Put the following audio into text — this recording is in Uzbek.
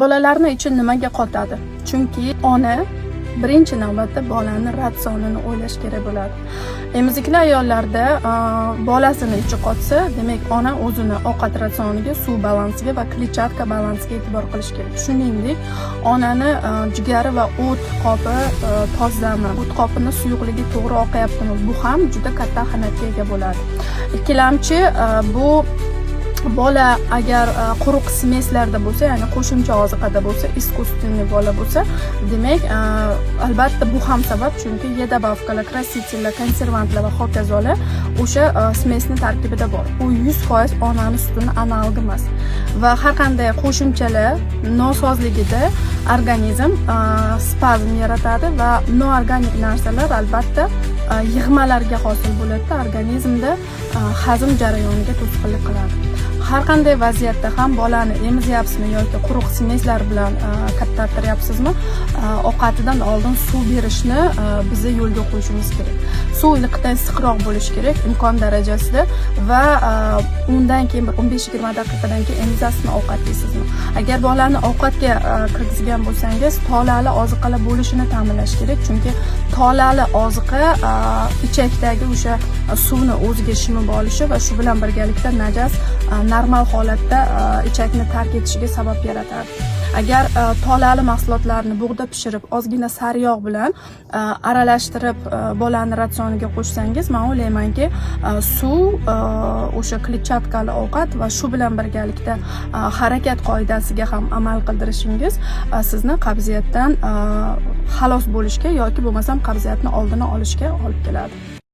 Bolalarni ichi nimaga qotadi? Chunki ona birinchi navbatda bolani ratsionini o'ylash kerak bo'ladi. Emizikli ayollarda bolasini ichi qotsa, demak ona o'zini ovqat ratsioniga, suv balansiga va kletchatka balansiga e'tibor qilish kerak. Shuningdek, onani jigari va o't qopi tozami, o't qopini suyuqligi to'g'ri oqayaptimi, bu ham juda katta ahamiyatga ega bo'ladi. Ikkilamchi bu bola agar quruq smeslarda bo'lsa, ya'ni qo'shimcha oziqada bo'lsa, искусственный bola bo'lsa, demak albatta bu ham sabab, chunki ye добавкаlar, красителlar, konservantlar va hokazolar o'sha smesni tarkibida bor. U 100% onani sutini analog'i emas. Va har qanday qo'shimchalar nosozligida organizm spazm yaratadi va noorganik narsalar albatta yig'malarga hosil bo'ladi, organizmda hazm jarayoniga to'sqinlik qiladi. Har qanday vaziyatda ham bolani emizyapsizmi yoki quruq smeslar bilan kattartiryapsizmi, ovqatidan oldin suv berishni biz yo'lga qo'yishimiz kerak. Suv iliqdan issiqroq bo'lishi kerak imkon darajasida va undan keyin 15-20 daqiqadan keyin emizasizmi, ovqat yeysizmi. Agar bolani ovqatga kirgizgan bo'lsangiz, tolali oziqalar bo'lishini ta'minlash kerak, chunki tolali oziqa ichakdagi o'sha suvni o'ziga shimib olishi va shu bilan birgalikda najas normal holatda ichakni tark etishiga sabab yaratadi. Agar tolali mahsulotlarni bug'da pishirib, ozgina sariyog' bilan aralashtirib bolani ratsioniga qo'shsangiz, men o'ylaymanki, suv, o'sha kletchatkali ovqat va shu bilan birgalikda harakat qoidasiga ham amal qildirishingiz sizni qabziyatdan xalos bo'lishga yoki bo'lmasam qabziyatni oldini olishga olib keladi.